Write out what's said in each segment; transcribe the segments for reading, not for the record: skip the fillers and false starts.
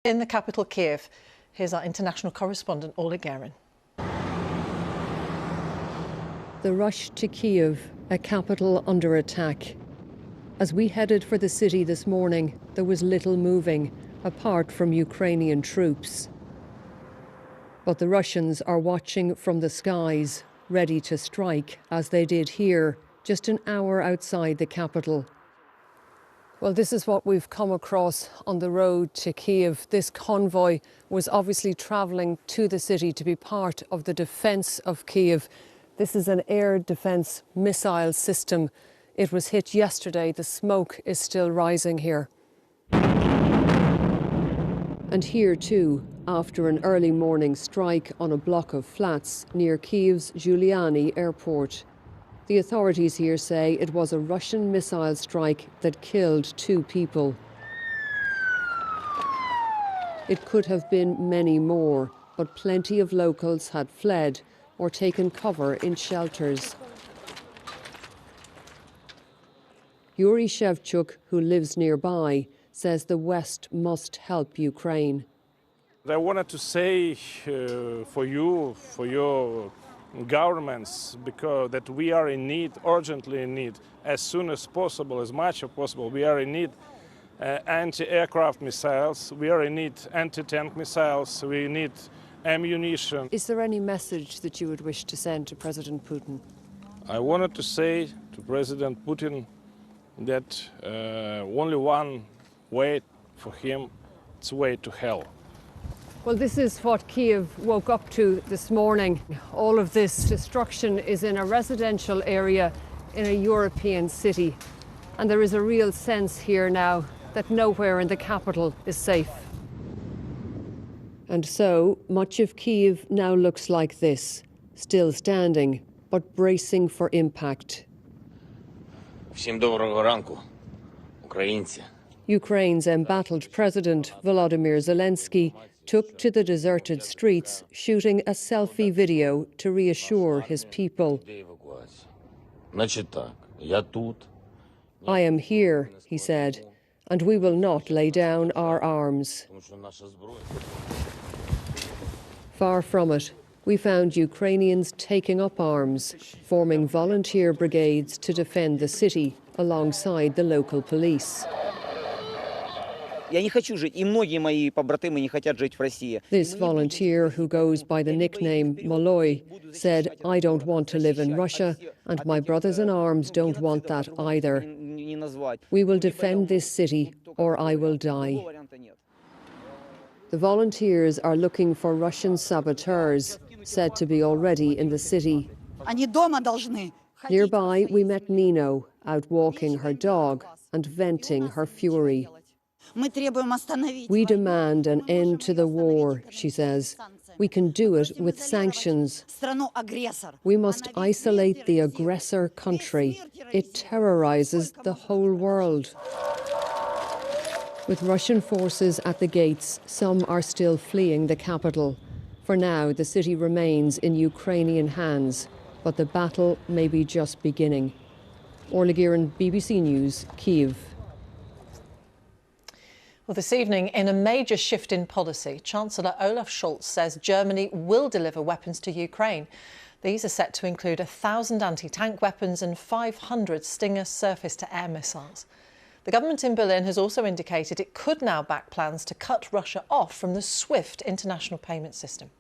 In the capital, Kiev, here's our international correspondent, Orla Guerin. The rush to Kyiv, a capital under attack. As we headed for the city this morning, there was little moving, apart from Ukrainian troops. But the Russians are watching from the skies, ready to strike, as they did here, just an hour outside the capital. Well, this is what we've come across on the road to Kyiv. This convoy was obviously travelling to the city to be part of the defence of Kyiv. This is an air defence missile system. It was hit yesterday. The smoke is still rising here. And here too, after an early morning strike on a block of flats near Kyiv's Giuliani airport. The authorities here say it was a Russian missile strike that killed 2 people. It could have been many more, but plenty of locals had fled or taken cover in shelters. Yuri Shevchuk, who lives nearby, says the West must help Ukraine. I wanted to say for you, for your governments, because that we are in need, urgently in need, as soon as possible, as much as possible. We are in need anti-aircraft missiles, we are in need anti-tank missiles, we need ammunition. Is there any message that you would wish to send to President Putin? I wanted to say to President Putin that only one way for him, it's way to hell. Well, this is what Kyiv woke up to this morning. All of this destruction is in a residential area in a European city. And there is a real sense here now that nowhere in the capital is safe. And so much of Kyiv now looks like this, still standing, but bracing for impact. Всім доброго ранку, українці. Ukraine's embattled president, Volodymyr Zelensky, took to the deserted streets, shooting a selfie video to reassure his people. I am here, he said, and we will not lay down our arms. Far from it, we found Ukrainians taking up arms, forming volunteer brigades to defend the city alongside the local police. This volunteer, who goes by the nickname Maloy, said, "I don't want to live in Russia, and my brothers in arms don't want that either. We will defend this city, or I will die." The volunteers are looking for Russian saboteurs, said to be already in the city. Nearby, we met Nino, out walking her dog and venting her fury. We demand an end to the war, she says. We can do it with sanctions. We must isolate the aggressor country. It terrorizes the whole world. With Russian forces at the gates, some are still fleeing the capital. For now, the city remains in Ukrainian hands, but the battle may be just beginning. Orla Guerin, BBC News, Kyiv. Well, this evening, in a major shift in policy, Chancellor Olaf Scholz says Germany will deliver weapons to Ukraine. These are set to include 1,000 anti-tank weapons and 500 Stinger surface-to-air missiles. The government in Berlin has also indicated it could now back plans to cut Russia off from the SWIFT international payment system.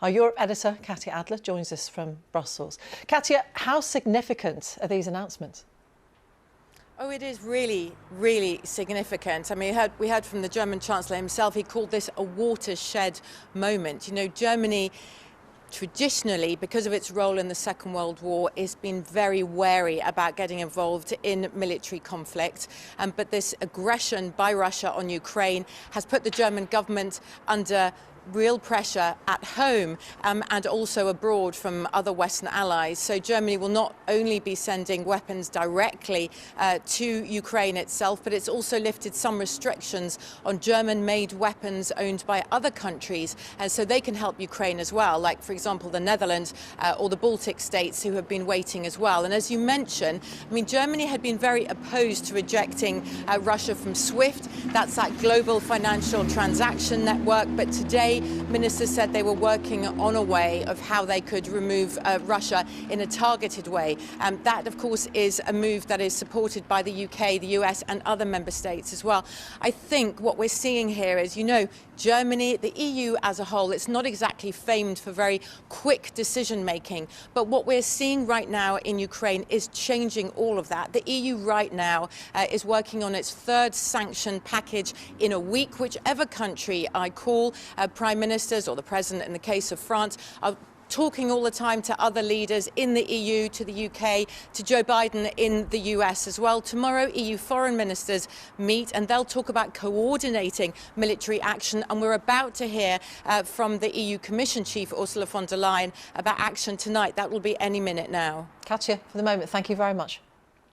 Our Europe editor, Katya Adler, joins us from Brussels. Katya, how significant are these announcements? Oh, it is really, really significant. I mean, we heard from the German Chancellor himself. He called this a watershed moment. You know, Germany traditionally, because of its role in the Second World War, has been very wary about getting involved in military conflict. But this aggression by Russia on Ukraine has put the German government under real pressure at home and also abroad from other Western allies. So Germany will not only be sending weapons directly to Ukraine itself, but it's also lifted some restrictions on German-made weapons owned by other countries, and so they can help Ukraine as well, like, for example, the Netherlands or the Baltic states, who have been waiting as well. And as you mentioned, I mean, Germany had been very opposed to rejecting Russia from SWIFT. That's that global financial transaction network. But today, ministers said they were working on a way of how they could remove Russia in a targeted way. That, of course, is a move that is supported by the UK, the US and other member states as well. I think what we're seeing here is, you know, Germany, the EU as a whole, it's not exactly famed for very quick decision making. But what we're seeing right now in Ukraine is changing all of that. The EU right now is working on its third sanction package in a week. Whichever country I call, prime ministers or the president in the case of France, are talking all the time to other leaders in the EU, to the UK, to Joe Biden in the US as well. Tomorrow, EU foreign ministers meet and they'll talk about coordinating military action. And we're about to hear from the EU Commission Chief, Ursula von der Leyen, about action tonight. That will be any minute now. Katya, for the moment, thank you very much.